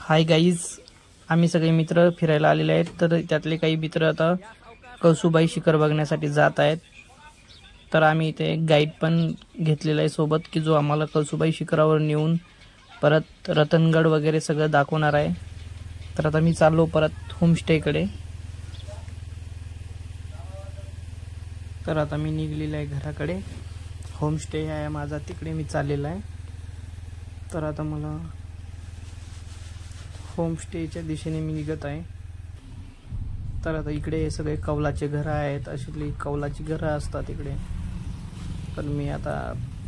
Hi guys, आम्ही सगळे मित्र फिरायला आलेले आहेत. तर त्यातले काही मित्र आता कळसूबाई शिखर बघण्यासाठी जात आहेत. तर आम्ही इथे गाईड पण घेतलेला आहे सोबत, की जो आम्हाला कळसूबाई शिखरावर नेऊन परत रतनगड वगैरे सगळं दाखवणार आहे. तर आता मी चाललो परत होमस्टेकडे. तर आता मी निघलेला आहे घराकडे. होमस्टे आहे माझा, तिकडे मी चाललेला आहे. तर आता मला होमस्टेच्या दिशेने मी निघत आहे. तर आता इकडे सगळे कौलाचे घरं आहेत, अशी कौलाची घरं असतात इकडे. तर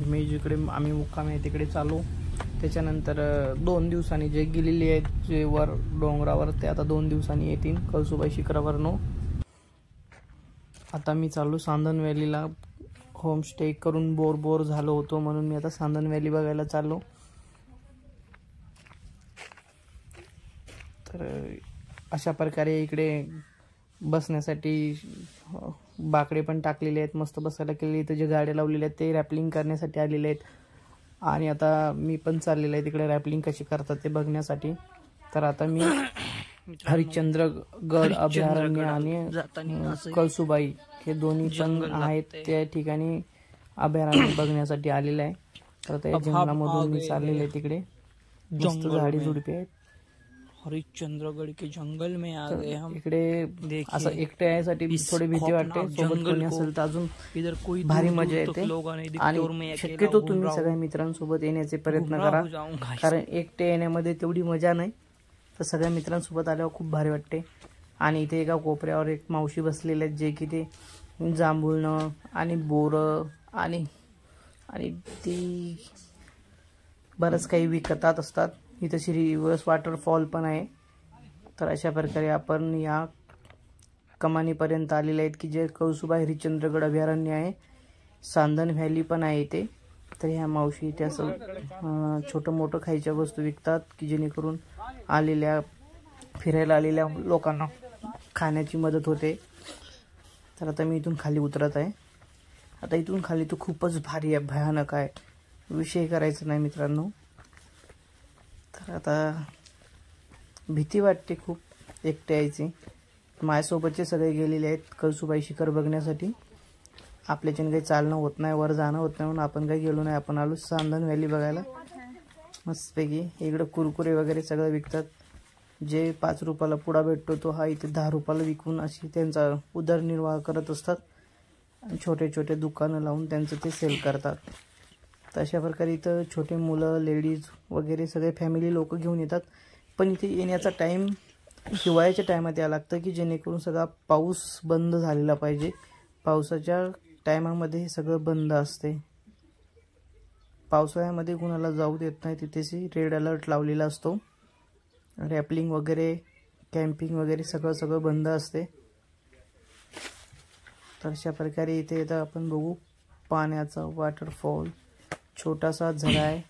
मी जिकडे आम्ही मुक्काम आहे तिकडे चालू. त्याच्यानंतर 2 दिवसांनी जे गेलेले आहेत जे वर डोंगरावर, ते आता 2 दिवसांनी येतील कळसूबाई शिखरावरनं. आता मी चालू सांदन व्हॅलीला. होमस्टे करून बोर झालो होतो, म्हणून मी आता सांदन व्हॅली बघायला चाललो. तर अशा प्रकारे इकडे बसण्यासाठी बाकडे पण टाकलेले आहेत, मस्त बसायला केलेले. इथे जे गाड्या लावलेल्या आहेत ते रॅपलिंग करण्यासाठी आलेले आहेत. आणि आता मी पण चाललेलं आहे तिकडे रॅपलिंग कशी करतात ते बघण्यासाठी. तर आता मी हरिश्चंद्रगड अभयारण्य आणि कळसूबाई हे दोन्ही पण आहेत त्या ठिकाणी अभयारण्य बघण्यासाठी आलेलं आहे. तर त्या जंगलामधून मी चाललेलं आहे. तिकडे मस्त झाडी झुडपे आहेत. हरिश्चंद्रगड के जंगल में आ गए हम. इकडे असं एकटे यायसाठी थोडी भीती वाटते. सोबत कोणी असेल तर अजून इधर कोई भारी मजा येते. आणि शक्यतो तुम्ही सगळ्या मित्रांसोबत येण्याचे प्रयत्न करा, कारण एकटे येण्यामध्ये तेवढी मजा नाही. तर सगळ्या मित्रांसोबत आल्यावर खूप भारी वाटते. आणि इथे एका कोपऱ्यावर एक मावशी बसलेले आहेत, जे की ते जांभूळनं आणि बोरं आणि ती बरंच काही विकतात असतात. इथं रिव्हर्स वॉटरफॉल पण आहे. तर अशा प्रकारे आपण या कमानीपर्यंत आलेले आहेत, की जे कळसूबाई हरिश्चंद्रगड अभयारण्य आहे. सांदन व्हॅली पण आहे इथे. तर ह्या मावशी इथे असं छोटं मोठं खायच्या वस्तू विकतात, की जेणेकरून फिरायला आलेल्या लोकांना खाण्याची मदत होते. तर आता मी इथून खाली उतरत आहे. आता इथून खाली तो खूपच भारी आहे, भयानक आहे, विषय करायचा नाही मित्रांनो. तर आता भीती वाटते खूप एकटे यायची. माझ्यासोबतचे सगळे गेलेले आहेत कळसूबाई शिखर बघण्यासाठी. आपल्याच्याने काही चालणं होत नाही, वर जाणं होत नाही, म्हणून आपण काही गेलो नाही. आपण आलो सांदन व्हॅली बघायला मस्तपैकी. इकडं कुरकुरे वगैरे सगळं विकतात. जे 5 रुपयाला पुडा भेटतो तो हा इथे 10 रुपयाला विकून अशी त्यांचा उदरनिर्वाह करत असतात. आणि छोटे छोटे दुकानं लावून त्यांचं ते सेल करतात. तर अशा प्रकारे इथं छोटे मुलं, लेडीज वगैरे सगळे फॅमिली लोक घेऊन येतात. पण इथे येण्याचा टाईम हिवाळ्याच्या टायमात यावं लागतं, की जेणेकरून सगळा पाऊस बंद झालेला पाहिजे. पावसाच्या टायमामध्ये हे सगळं बंद असते. पावसाळ्यामध्ये कुणाला जाऊ देत नाही. तिथेशी रेड अलर्ट लावलेला असतो. रॅपलिंग वगैरे, कॅम्पिंग वगैरे सगळं बंद असते. तर अशा प्रकारे इथे येतं आपण बघू पाण्याचा वॉटरफॉल. छोटासा झरा आहे,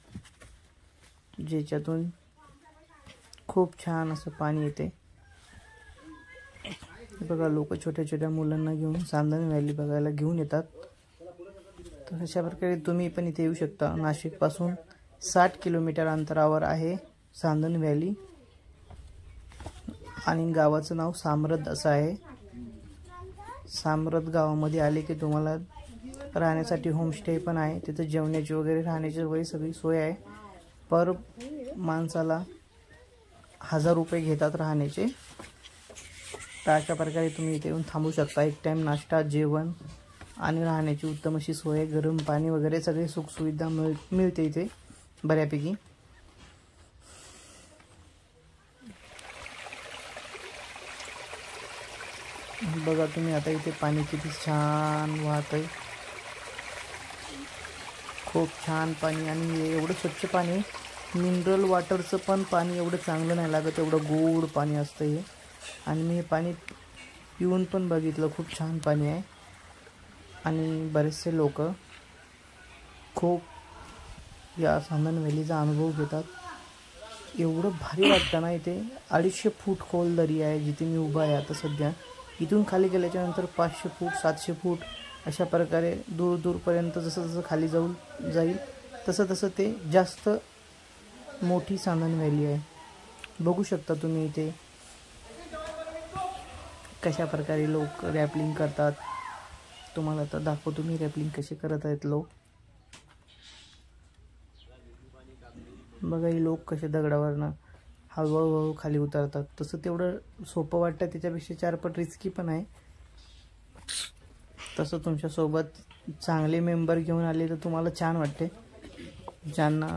ज्याच्यातून खूप छान असं पाणी येते. बघा, लोक छोट्या छोट्या मुलांना घेऊन सांदन व्हॅली बघायला घेऊन येतात. तर अशा प्रकारे तुम्ही पण इथे येऊ शकता. नाशिकपासून 60 किलोमीटर अंतरावर आहे सांदन व्हॅली. आणि गावाचं नाव सामरद असं आहे. सामरद गावामध्ये आले की तुम्हाला राहण्यासाठी होमस्टे पण आहे. तिथे जेवणाची वगैरे राहण्याची वगैरे सगळी सोय आहे. पर माणसाला 1000 रुपये घेतात राहण्याचे. तर अशा प्रकारे तुम्ही इथे येऊन थांबू शकता. एक टाईम नाश्ता, जेवण आणि राहण्याची उत्तम अशी सोय, गरम पाणी वगैरे सगळे सुखसुविधा मिळते इथे बऱ्यापैकी. बघा तुम्ही आता इथे पाणी किती छान वाहत आहे. खूप छान पाणी. आणि एवढं स्वच्छ पाणी, मिनरल वॉटरचं पण पाणी एवढं चांगलं नाही लागत, एवढं गोड पाणी असतं हे. आणि मी हे पाणी पिऊन पण बघितलं, खूप छान पाणी आहे. आणि बरेचसे लोक खूप या सांदन व्हॅलीचा अनुभव घेतात. एवढं भारी वाटतं ना. इथे 250 फूट खोल दरी आहे जिथे मी उभा आहे आता सध्या. इथून खाली गेल्याच्यानंतर 500 फूट, 700 फूट अशा प्रकारे दूरपर्यंत जसं जसं खाली जाईल तसं तसं ते जास्त मोठी सांदन व्हॅली आहे. बघू शकता तुम्ही इथे कशा प्रकारे लोक रॅपलिंग करतात. तुम्हाला आता दाखवतो मी रॅपलिंग कसे करत आहेत लोक. बघा ही लोक कसे दगडावरनं हळूहळू खाली उतरतात. तसं तेवढं सोपं वाटतं, त्याच्यापेक्षा 4 पट रिस्की पण आहे. तसं तुमच्यासोबत चांगले मेंबर घेऊन आले तर तुम्हाला छान वाटते. ज्यांना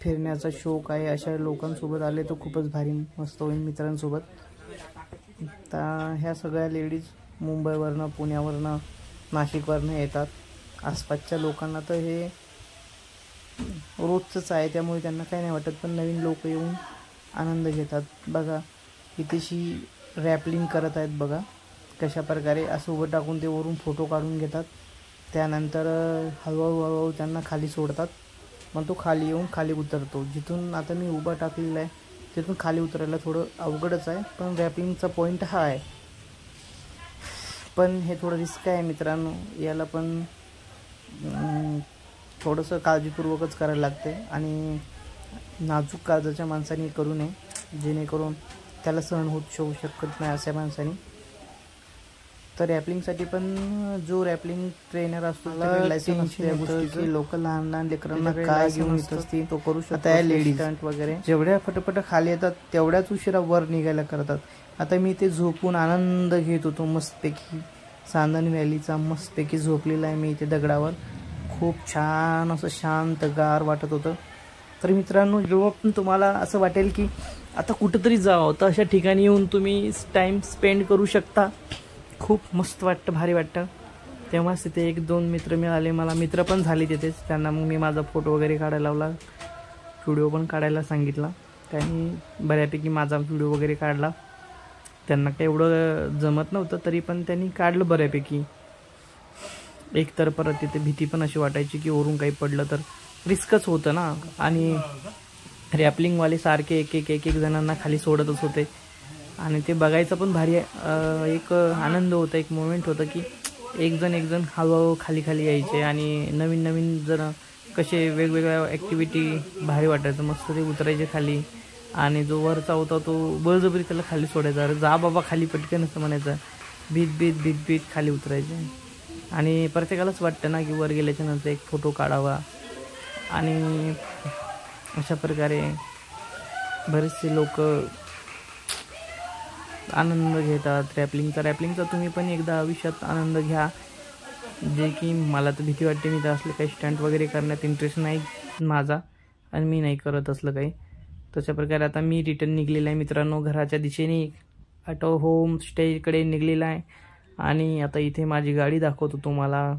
फिरण्याचा शौक आहे अशा लोकांसोबत आले तर खूपच भारी मस्त होईल मित्रांसोबत. तर ह्या सगळ्या लेडीज मुंबईवरनं, पुण्यावरनं, नाशिकवरनं येतात. आसपासच्या लोकांना तर हे रोजचंच आहे, त्यामुळे त्यांना काही नाही वाटत. पण नवीन लोक येऊन आनंद घेतात. बघा इथेशी रॅपलिंग करत आहेत. बघा कशा प्रकारे असं उभं टाकून ते वरून फोटो काढून घेतात. त्यानंतर हळूहळू त्यांना खाली सोडतात. मग तो खाली येऊन खाली उतरतो. जिथून आता मी उभा टाकलेला आहे तिथून खाली उतरायला थोडं अवघडच आहे, पण रॅपलिंगचा पॉईंट हा आहे. पण हे थोडं रिस्क आहे मित्रांनो. याला पण थोडंसं काळजीपूर्वकच करायला लागते आणि नाजूक काळजाच्या माणसाने करू नये, जेणेकरून त्याला सहन होऊ शकत नाही अशा माणसाने. तर रॅपलिंगसाठी पण जो रॅपलिंग ट्रेनर असतो लायसन्स गोष्टीची लोक लहान लेकरांना काय घेऊन येत असतील तो करू शकतो. आता लेडीज स्टंट वगैरे जेवढ्या फटफट खाली येतात तेवढ्याच उशिरा वर निघायला करतात. आता मी ते झोपून आनंद घेत होतो मस्तपैकी. चांदण व्हॅलीचा मस्तपैकी झोपलेला आहे मी इथे दगडावर. खूप छान असं शांत गार वाटत होतं. तर मित्रांनो जेव्हा पण तुम्हाला असं वाटेल की आता कुठंतरी जावं तर अशा ठिकाणी येऊन तुम्ही टाईम स्पेंड करू शकता. खूप मस्त वाटतं, भारी वाटतं. तेव्हाच तिथे 1-2 मित्र मिळाले मला. मित्र पण झाले तिथेच. त्यांना मग मी माझा फोटो वगैरे काढायला लावला, व्हिडिओ पण काढायला सांगितला. त्यांनी बऱ्यापैकी माझा व्हिडिओ वगैरे काढला. त्यांना काही एवढं जमत नव्हतं तरी पण त्यांनी काढलं बऱ्यापैकी. एक तर परत तिथे भीती पण अशी वाटायची की वरून काही पडलं तर रिस्कच होतं ना. आणि रॅपलिंगवाले सारखे एक जणांना खाली सोडतच होते आणि ते बघायचं पण भारी एक आनंद होता, एक मोमेंट होतं की एक जण हळूहळू खाली यायचे आणि नवीन जण कसे वेगवेगळ्या ॲक्टिव्हिटी भारी वाटायचं. मस्त ते उतरायचे खाली आणि जो वरचा होता तो बळजबरी त्याला खाली सोडायचा. अरे जा बाबा खाली पटकन असं म्हणायचं. भीत खाली उतरायचे. आणि प्रत्येकालाच वाटतं ना की वर गेल्याच्या नंतर एक फोटो काढावा. आणि अशा प्रकारे बरेचसे लोक आनंद घेतात रॅपलिंगचा. तुम्ही पण एकदा आयुष्यात आनंद घ्या. जे की मला तर भीती वाटते. मी तर असलं काही स्टंट वगैरे करण्यात इंटरेस्ट नाही माझा आणि मी नाही करत असलं काही. तशा प्रकारे आता मी रिटर्न निघलेला आहे मित्रांनो घराच्या दिशेने. ऑटो होम स्टेकडे निघलेला आहे आणि आता इथे माझी गाडी दाखवतो तुम्हाला.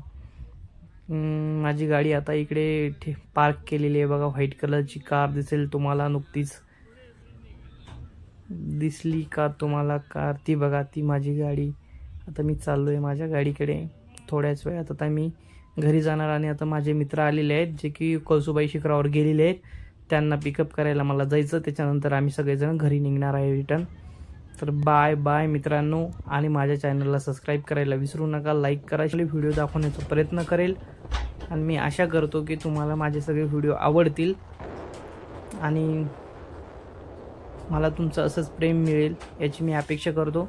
माझी गाडी आता इकडे पार्क केलेली आहे. बघा व्हाईट कलरची कार दिसेल तुम्हाला. नुकतीच दिसली का तुम्हाला कार? ती बघा, ती माझी गाडी. आता मी चाललो आहे माझ्या गाडीकडे. थोड्याच वेळात आता मी घरी जाणार आणि आता माझे मित्र आलेले आहेत जे की कळसुबाई शिखरावर गेलेले आहेत. त्यांना पिकअप करायला मला जायचं. त्याच्यानंतर आम्ही सगळेजण घरी निघणार आहे रिटर्न. तर बाय मित्रांनो. आणि माझ्या चॅनलला सबस्क्राईब करायला विसरू नका. लाईक करा. व्हिडिओ दाखवण्याचा प्रयत्न करेल आणि मी आशा करतो की तुम्हाला माझे सगळे व्हिडिओ आवडतील आणि मला तुमचं असंच प्रेम मिळेल याची मी अपेक्षा करतो.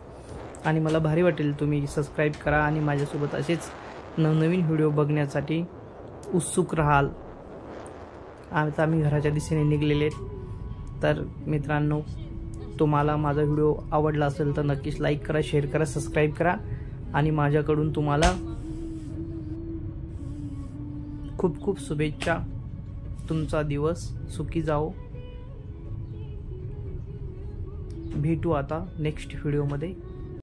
आणि मला भारी वाटेल तुम्ही सबस्क्राईब करा आणि माझ्यासोबत असेच नवनवीन व्हिडिओ बघण्यासाठी उत्सुक राहाल. आता आम्ही घराच्या दिशेने निघलेले आहेत. तर मित्रांनो तुम्हाला माझा व्हिडिओ आवडला असेल तर नक्कीच लाईक करा, शेअर करा, सबस्क्राईब करा. आणि माझ्याकडून तुम्हाला खूप शुभेच्छा. तुमचा दिवस सुखी जाओ. भेटू आता नेक्स्ट व्हिडिओमध्ये.